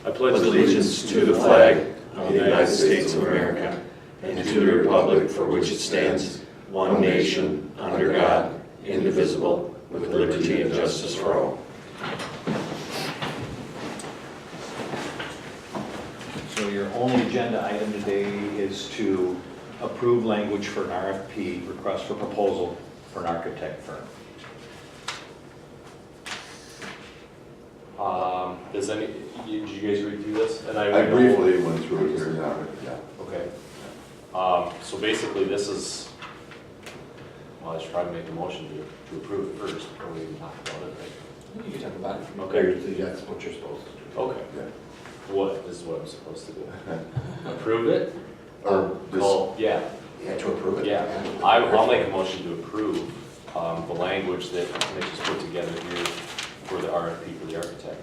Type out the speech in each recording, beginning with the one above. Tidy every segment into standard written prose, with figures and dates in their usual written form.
I pledge allegiance to the flag of the United States of America and to the republic for which it stands, one nation, under God, indivisible, with liberty and justice for all. So your only agenda item today is to approve language for an RFP, request for proposal for an architect firm. Did you guys read through this? And I briefly went through it here now, yeah. Okay. So basically this is, well, I should probably make a motion to approve it first before we even talk about it, right? You can talk about it. Okay. That's what you're supposed to do. Okay. Yeah. What is what I'm supposed to do? Approve it? Or just, Call, yeah. You have to approve it. Yeah, I'll make a motion to approve the language that Mitch has put together here for the RFP for the architect.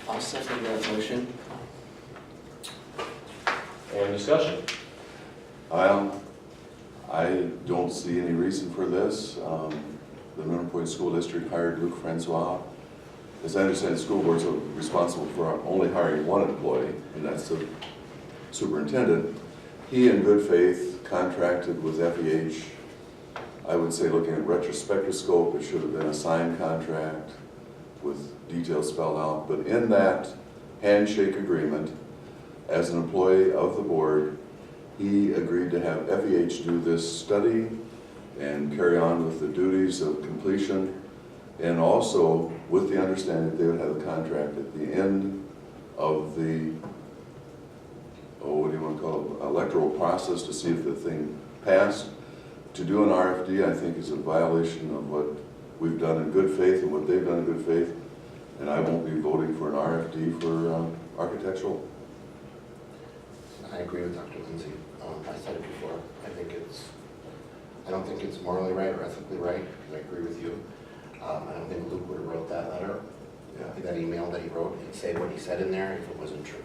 I'll second that motion. And discussion. I don't see any reason for this. The Mineral Point School District hired Luke Francois. As I understand, the school boards are responsible for only hiring one employee, and that's the superintendent. He, in good faith, contracted with FEH. I would say, looking at retrospectoscope, it should have been a signed contract with details spelled out. But in that handshake agreement, as an employee of the board, he agreed to have FEH do this study and carry on with the duties of completion, and also with the understanding that they would have a contract at the end of the, what do you want to call it, electoral process to see if the thing passed. To do an RFD, I think, is a violation of what we've done in good faith and what they've done in good faith, and I won't be voting for an RFD for architectural. I agree with Dr. Lindsay. I said it before. I don't think it's morally right or ethically right, because I agree with you. I don't think Luke would have wrote that letter, that email that he wrote, and say what he said in there if it wasn't true.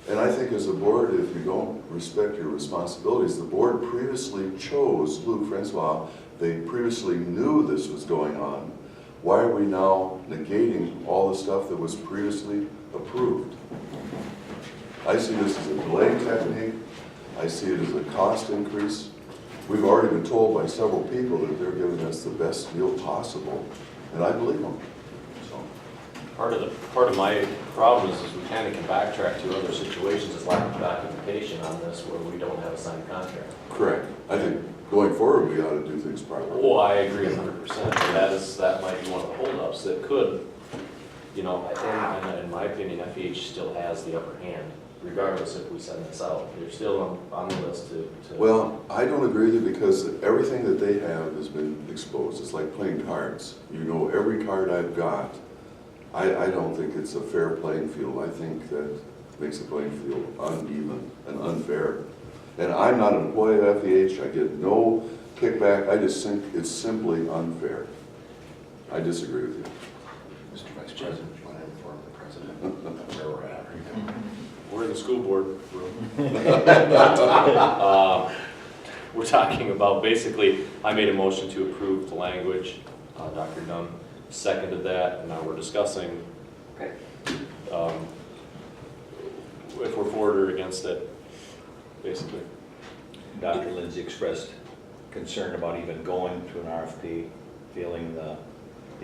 And I think as a board, if you don't respect your responsibilities, the board previously chose Luke Francois. They previously knew this was going on. Why are we now negating all the stuff that was previously approved? I see this as a delaying technique. I see it as a cost increase. We've already been told by several people that they're giving us the best deal possible, and I believe them. So. Part of my problem is we kind of can backtrack to other situations as lack of documentation on this where we don't have a signed contract. Correct. I think going forward we ought to do things properly. Oh, I agree 100%. That might be one of the holdups that could, you know, and in my opinion, FEH still has the upper hand, regardless if we send this out. They're still on the list to. Well, I don't agree with you because everything that they have has been exposed. It's like playing cards. You know every card I've got. I don't think it's a fair playing field. I think that makes the playing field uneven and unfair. And I'm not an employee of FEH. I get no kickback. I just think it's simply unfair. I disagree with you. Mr. Vice President, you want to inform the President of where we're at right now? We're in the school board room. We're talking about, basically, I made a motion to approve the language. Dr. Dunn seconded that, and now we're discussing if we're for or against it, basically. Dr. Lindsay expressed concern about even going to an RFP, feeling the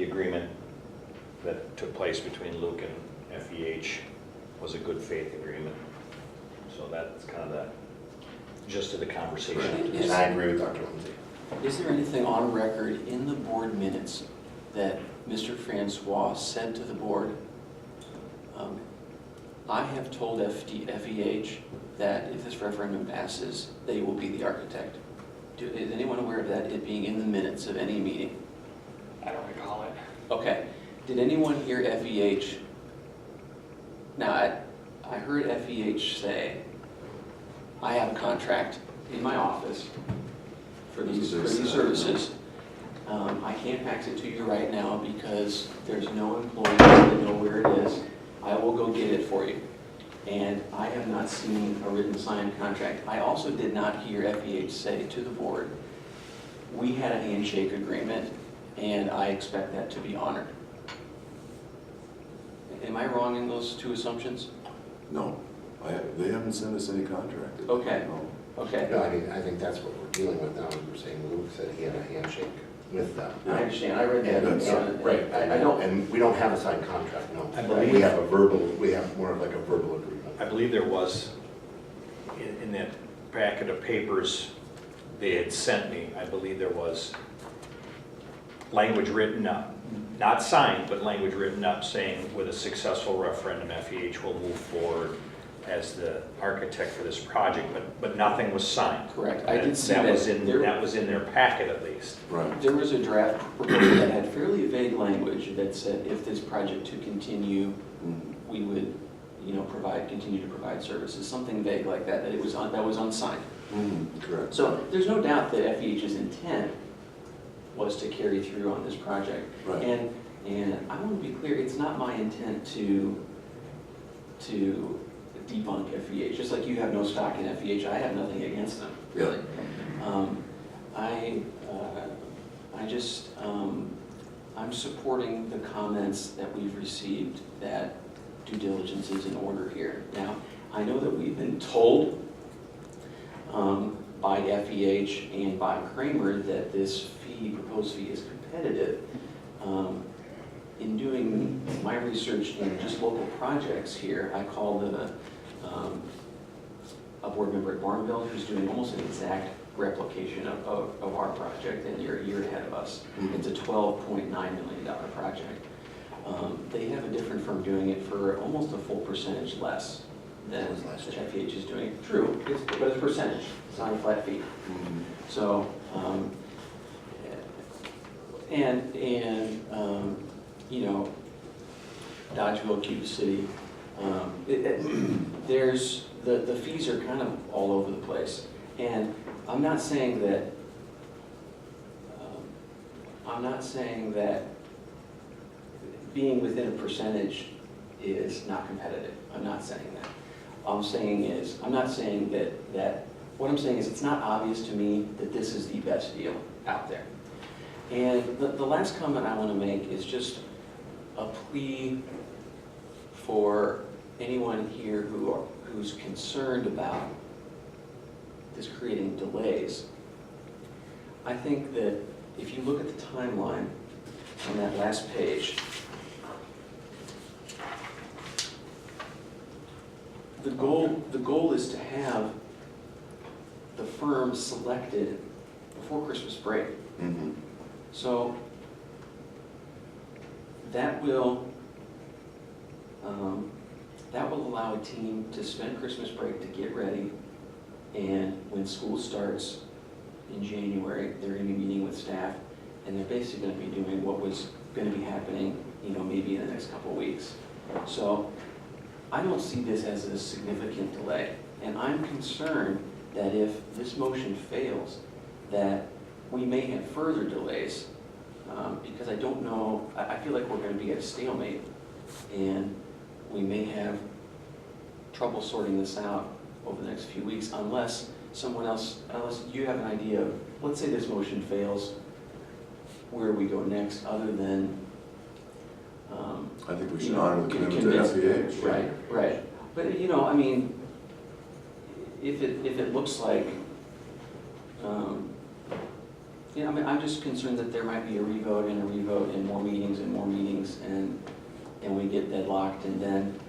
agreement that took place between Luke and FEH was a good faith agreement. So that's kind of the gist of the conversation. And I agree with Dr. Lindsay. Is there anything on record in the board minutes that Mr. Francois said to the board? I have told FEH that if this referendum passes, they will be the architect. Is anyone aware of that, it being in the minutes of any meeting? I don't recall it. Okay. Did anyone hear FEH? Now, I heard FEH say, I have a contract in my office for these services. I can't fax it to you right now because there's no employee that know where it is. I will go get it for you. And I have not seen a written signed contract. I also did not hear FEH say to the board, we had a handshake agreement and I expect that to be honored. Am I wrong in those two assumptions? No, they haven't sent us any contract. Okay. No. Okay, No, I mean, I think that's what we're dealing with now, as we're saying, Luke said he had a handshake with them. I understand, I read that. That's Right, I don't, and we don't have a signed contract, no. I believe- We have a verbal, we have more of like a verbal agreement. I believe there was, in that packet of papers they had sent me, I believe there was language written up, not signed, but language written up saying with a successful referendum, FEH will move forward as the architect for this project, but nothing was signed. correct, I did see that. That was in, There- that was in their packet at least. Right. There was a draft proposal that had fairly vague language that said if this project to continue, Mhm. we would, continue to provide services, something vague like that, that was unsigned. Correct. So there's no doubt that FEH's intent was to carry through on this project. Right. And I want to be clear, it's not my intent to debunk FEH, just like you have no stock in FEH, I have nothing against them, really. I'm supporting the comments that we've received that due diligence is in order here. Now, I know that we've been told by FEH and by Kramer that this proposed fee is competitive. In doing my research in just local projects here, I called a board member at Barnville who's doing almost an exact replication of our project, and you're a year ahead of us. It's a $12.9 million project. They have a different firm doing it for almost a full percentage less than That was last year. FEH is doing. True, but it's a percentage, it's not a flat fee. So, Dodgeville, Cuba City, there's, the fees are kind of all over the place. And I'm not saying that being within a percentage is not competitive. I'm not saying that. I'm not saying that, what I'm saying is it's not obvious to me that this is the best deal out there. And the last comment I want to make is just a plea for anyone here who's concerned about this creating delays. I think that if you look at the timeline on that last page, the goal is to have the firm selected before Christmas break. So that will allow a team to spend Christmas break to get ready, and when school starts in January, they're going to be meeting with staff, and they're basically going to be doing what was going to be happening, maybe in the next couple of weeks. So I don't see this as a significant delay, and I'm concerned that if this motion fails, that we may have further delays, because I don't know, I feel like we're going to be at a stalemate, and we may have trouble sorting this out over the next few weeks unless you have an idea of, let's say this motion fails, where we go next, other than I think we should honor the commitment to FEH. Right. But, if it looks like, I'm just concerned that there might be a revote and more meetings, and we get deadlocked, and then,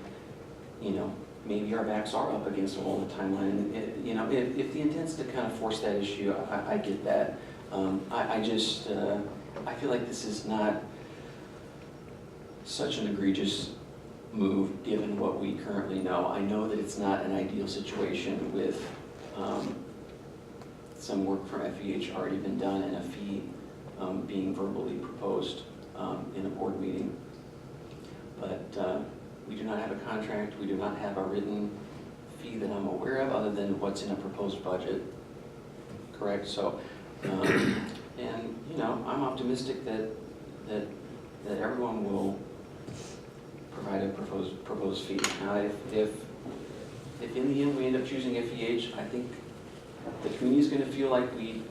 maybe our backs are up against the wall of the timeline. If the intent's to kind of force that issue, I get that. I feel like this is not such an egregious move, given what we currently know. I know that it's not an ideal situation with some work from FEH already been done and a fee being verbally proposed in a board meeting. But we do not have a contract, we do not have a written fee that I'm aware of, other than what's in a proposed budget, correct? So, I'm optimistic that everyone will provide a proposed fee. Now, if in the end we end up choosing FEH, I think the community is going to feel like we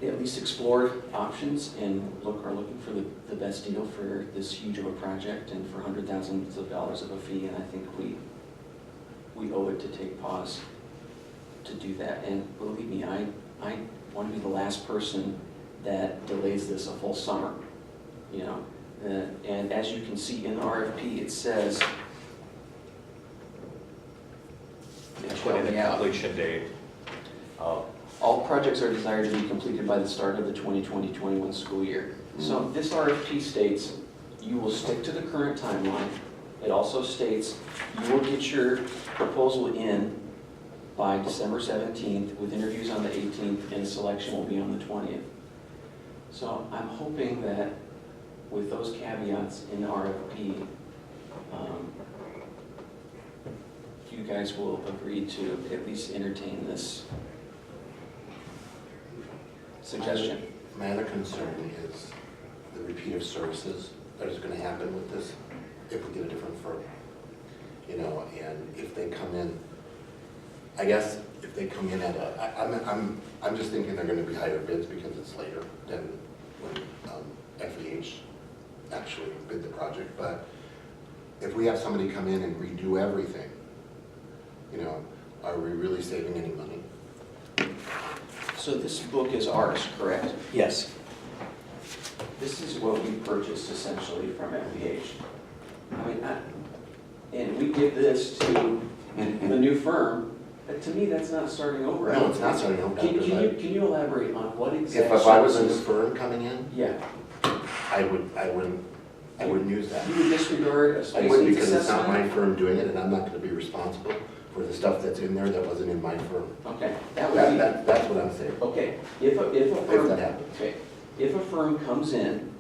at least explored options and are looking for the best deal for this huge of a project and for hundreds of thousands of dollars of a fee, and I think we owe it to take pause to do that. And believe me, I want to be the last person that delays this a full summer, you know. And as you can see in the RFP, it says, Put in a completion date of, all projects are desired to be completed by the start of the 2020-21 school year. So this RFP states you will stick to the current timeline. It also states you will get your proposal in by December 17th with interviews on the 18th and selection will be on the 20th. So I'm hoping that with those caveats in the RFP, you guys will agree to at least entertain this suggestion. My other concern is the repeat of services that is gonna happen with this if we get a different firm. You know, and if they come in, I guess if they come in at I'm just thinking they're gonna be higher bids because it's later than when FEH actually bid the project. But if we have somebody come in and redo everything, you know, are we really saving any money? So this book is ours, correct? yes, This is what we purchased essentially from FBH. I mean, and we give this to the new firm. To me, that's not starting over. No, it's not starting over. Can you elaborate on what exactly? If I was a new firm coming in, Yeah, I wouldn't use that. you would disregard a I space wouldn't needs because it's not my assessment? firm doing it, and I'm not gonna be responsible for the stuff that's in there that wasn't in my firm. Okay, that would be, That's what I'm saying. okay, if a If firm, that happens. okay, if a firm comes in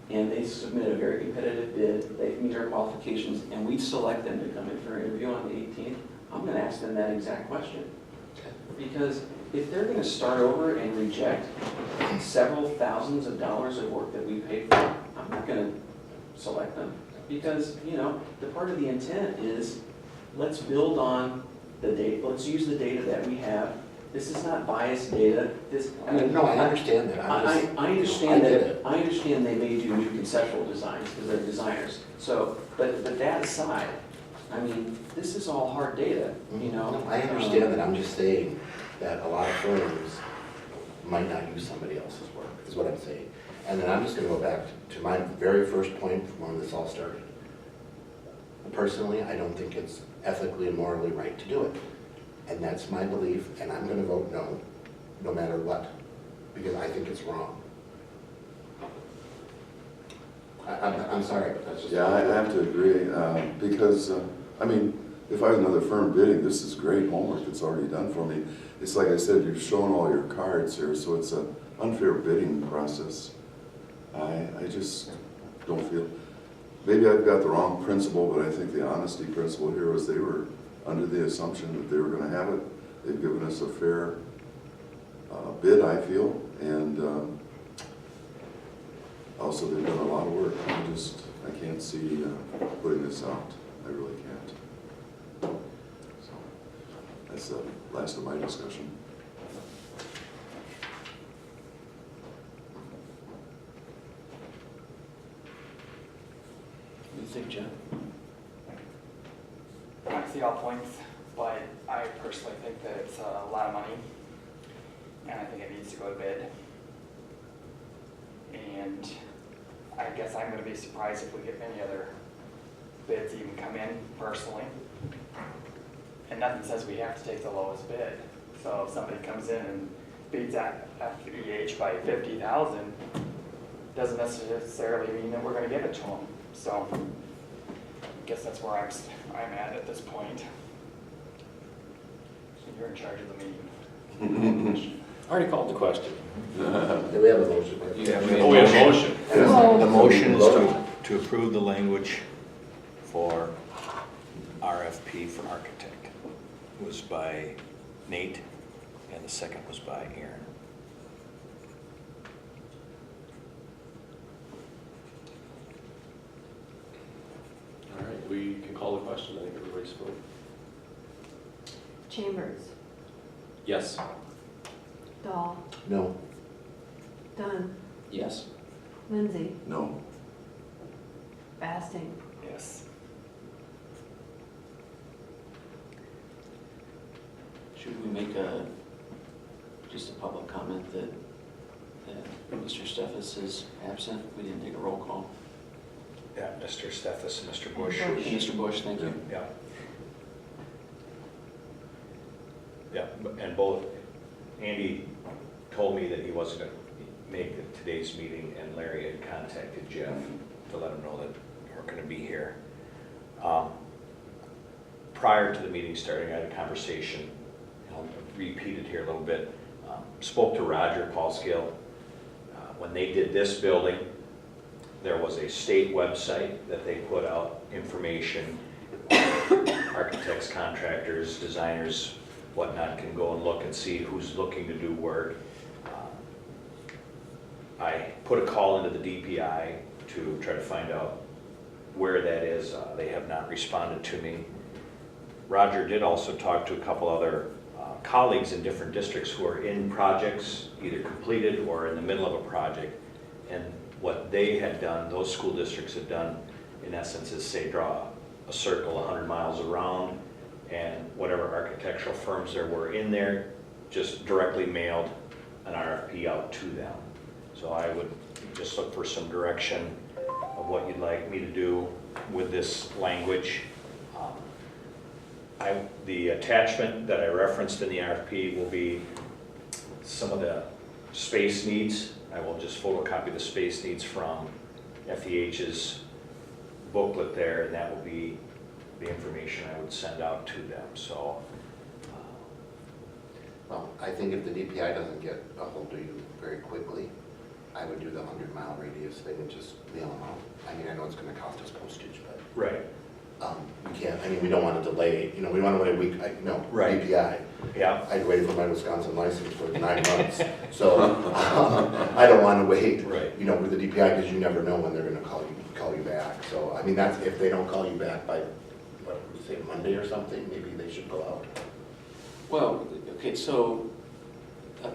and they submit a very competitive bid, they meet our qualifications, and we select them to come in for an interview on the 18th, I'm gonna ask them that exact question. Because if they're gonna start over and reject several thousands of dollars of work that we paid for, I'm not gonna select them. Because, you know, the part of the intent is, let's build on the data, let's use the data that we have. This is not biased data, this, I mean. No, I understand that. I understand I get that, it. I understand they may do new conceptual designs because they're designers. So, but that aside, I mean, this is all hard data, you know? No, I understand that. I'm just saying that a lot of firms might not use somebody else's work, is what I'm saying. And then I'm just gonna go back to my very first point from when this all started. Personally, I don't think it's ethically and morally right to do it. And that's my belief, and I'm gonna vote no, no matter what, because I think it's wrong. I'm sorry, but that's just. Yeah, I have to agree, because, I mean, if I was another firm bidding, this is great homework that's already done for me. It's like I said, you've shown all your cards here, so it's an unfair bidding process. I just don't feel, maybe I've got the wrong principle, but I think the honesty principle here was they were under the assumption that they were gonna have it. They've given us a fair bid, I feel, and also they've done a lot of work. I can't see putting this out. I really can't. So that's the last of my discussion. What do you think, John? I see all points, but I personally think that it's a lot of money, and I think it needs to go to bid. And I guess I'm gonna be surprised if we get any other bids even come in personally. And nothing says we have to take the lowest bid. So if somebody comes in and bids at FEH by 50,000, doesn't necessarily mean that we're gonna give it to them. So I guess that's where I'm at this point. So you're in charge of the meeting. Already called the question. Do we have a motion? Oh, we have a motion. the motion is to approve the language for RFP for architect. Was by Nate, and the second was by Aaron. All right, we can call the question. I think everybody's spoke. Chambers, Yes. Dahl, No. Dunn, Yes. Lindsay, No. Basting. Yes. Should we make just a public comment that Mr. Steffes is absent? We didn't take a roll call. Yeah, Mr. Steffes and Mr. Bush. Bush. Mr. Bush, thank you. Yeah. Yeah, and both, Andy told me that he wasn't going to make today's meeting, and Larry had contacted Jeff to let him know that we're going to be here. Prior to the meeting starting, I had a conversation, and I'll repeat it here a little bit. Spoke to Roger Paulskill. When they did this building, there was a state website that they put out information. Architects, contractors, designers, whatnot can go and look and see who's looking to do work. I put a call into the DPI to try to find out where that is. They have not responded to me. Roger did also talk to a couple other colleagues in different districts who are in projects, either completed or in the middle of a project. And what they had done, those school districts had done, in essence, is say draw a circle 100 miles around, and whatever architectural firms there were in there just directly mailed an RFP out to them. So I would just look for some direction of what you'd like me to do with this language. The attachment that I referenced in the RFP will be some of the space needs. I will just photocopy the space needs from FEH's booklet there, and that will be the information I would send out to them. So, Well, I think if the DPI doesn't get a hold of you very quickly, I would do the 100-mile radius thing and just mail them out. I mean, I know it's gonna cost us postage, but right, we can't, I mean, we don't want to delay, we want to wait a week, no, Right. DPI. yeah, I'd waited for my Wisconsin license for 9 months, so I don't want to wait. Right. With the DPI, because you never know when they're going to call you back. So, I mean, that's, if they don't call you back by, what, say Monday or something, maybe they should go out. Well, okay, so,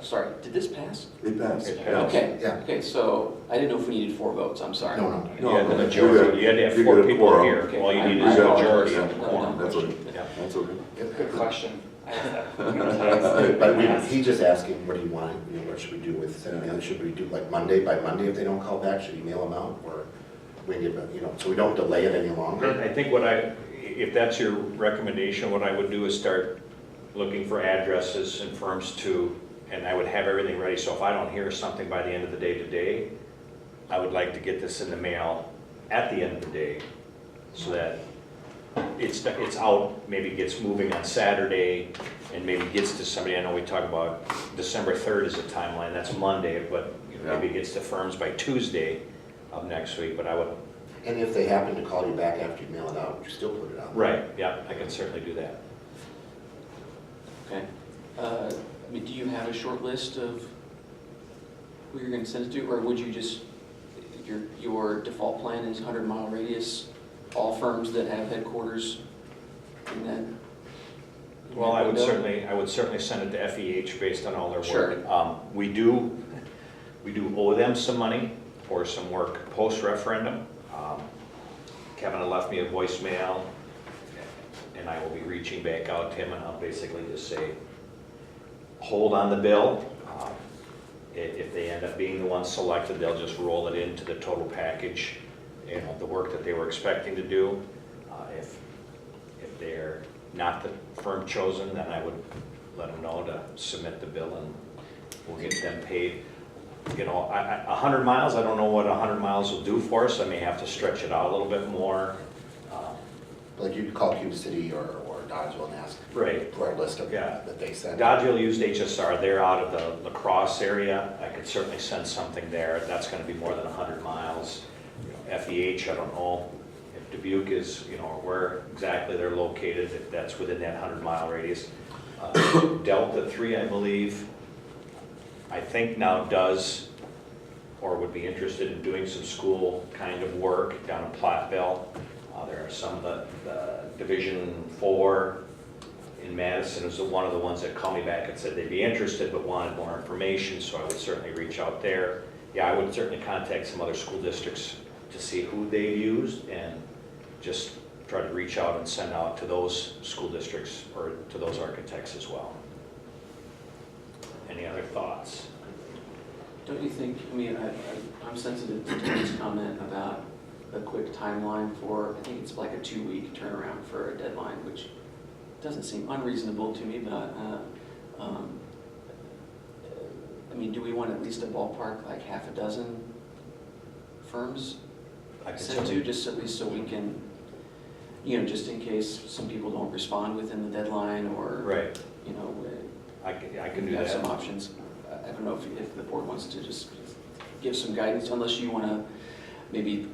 sorry, did this pass? It passed. It passed. Okay, Yeah. okay, so I didn't know if we needed 4 votes, I'm sorry. No, no. you had the No, majority, you had to have you 4 get a people quorum. here, Okay. all you need I is a got it. majority Yeah. of the quorum. That's okay. Yeah. That's okay. Good question. But he's just asking, what do you want, what should we do with sending out? Should we do like Monday, by Monday if they don't call back, should he mail them out? Or we can give, so we don't delay it any longer? I think if that's your recommendation, what I would do is start looking for addresses and firms and I would have everything ready. So if I don't hear something by the end of the day today, I would like to get this in the mail at the end of the day so that it's out, maybe gets moving on Saturday and maybe gets to somebody. I know we talk about December 3rd as a timeline, that's Monday, but maybe it gets to firms by Tuesday of next week, but I would. And if they happen to call you back after you mail it out, would you still put it on? Right, yeah, I can certainly do that. Okay. I mean, do you have a short list of who you're gonna send it to, or would you just, your default plan is 100-mile radius, all firms that have headquarters in that? Well, I would window? certainly send it to FEH based on all their work. Sure. We do owe them some money for some work post-referendum. Kevin had left me a voicemail, and I will be reaching back out to him, and I'll basically just say, hold on the bill. If they end up being the ones selected, they'll just roll it into the total package, the work that they were expecting to do. If they're not the firm chosen, then I would let them know to submit the bill and we'll get them paid. 100 miles, I don't know what 100 miles will do for us. I may have to stretch it out a little bit more. Like you could call Cube City or Dodgeville and ask Right. for a list of Yeah. that they sent. Dodgeville used HSR. They're out of the La Crosse area. I could certainly send something there. That's going to be more than 100 miles. FEH, I don't know if Dubuque is, where exactly they're located, if that's within that 100-mile radius. Delta 3, I believe, I think now does or would be interested in doing some school kind of work down in Platteville. There are some of the Division 4 in Madison was one of the ones that called me back and said they'd be interested but wanted more information, so I would certainly reach out there. Yeah, I would certainly contact some other school districts to see who they've used and just try to reach out and send out to those school districts or to those architects as well. Any other thoughts? Don't you think, I mean, I'm sensitive to Tony's comment about a quick timeline for, I think it's like a 2-week turnaround for a deadline, which doesn't seem unreasonable to me, but, I mean, do we want at least a ballpark, like half a dozen firms I can sent to, certainly, just at least so we can, you know, just in case some people don't respond within the deadline, or, right, you know, I can we do have some that. options. I don't know if the board wants to just give some guidance, unless you want to maybe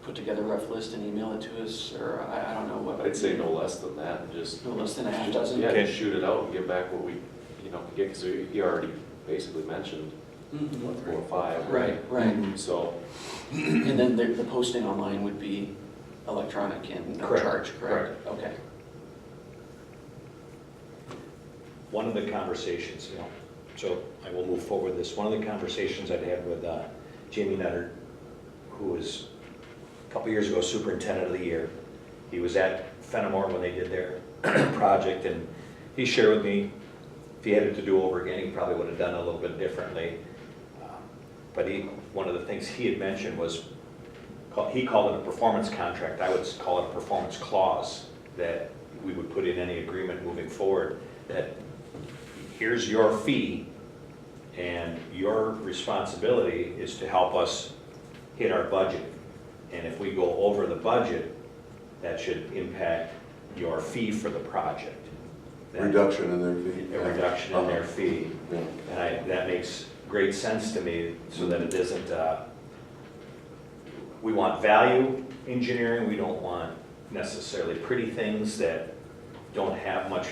put together a rough list and email it to us, or I don't know what. I'd say no less than that, and just. No less than a half dozen? Yeah, Okay. just shoot it out and get back what we, can get, because he already basically mentioned, Mhm. 4 or 5. Right, right. So, And then the posting online would be electronic and no Correct, charge, correct? Okay. One of the conversations, so I will move forward with this. One of the conversations I'd had with Jamie Nutter, who was a couple years ago superintendent of the year. He was at Fenimore when they did their project, and he shared with me if he had it to do over again, he probably would have done it a little bit differently. But one of the things he had mentioned was, he called it a performance contract. I would call it a performance clause that we would put in any agreement moving forward, that here's your fee, and your responsibility is to help us hit our budget. And if we go over the budget, that should impact your fee for the project. Reduction in their fee. A reduction in their fee. Yeah. And that makes great sense to me, so that it isn't, we want value engineering, we don't want necessarily pretty things that don't have much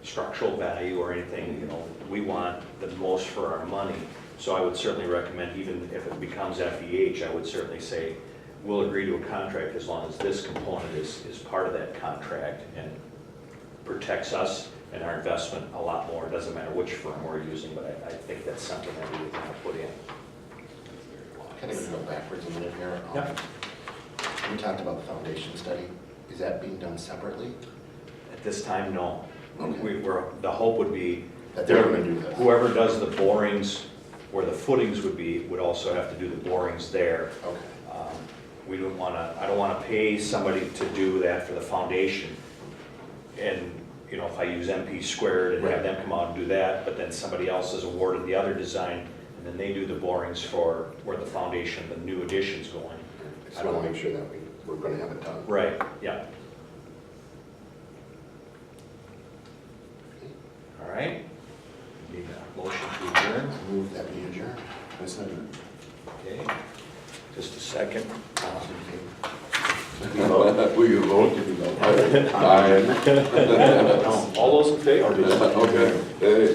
structural value or anything, we want the most for our money. So I would certainly recommend, even if it becomes FEH, I would certainly say, we'll agree to a contract as long as this component is part of that contract and protects us and our investment a lot more. It doesn't matter which firm we're using, but I think that's something that we would want to put in. Can I go backwards a minute here? Yep. We talked about the foundation study. Is that being done separately? At this time, no. Okay. The hope would be That they're gonna do this? whoever does the borings, where the footings would be, would also have to do the borings there. Okay. We don't want to, I don't want to pay somebody to do that for the foundation. And, if I use MP squared and have them come out and do that, but then somebody else is awarded the other design, and then they do the borings for where the foundation, the new addition's going. I just want to make sure that we're going to have it done. Right, yeah. All right. Need a motion to adjourn. Move that we adjourn. I second Okay. Just a second. it. Will you vote? Aye. all those in favor? Okay. Hey,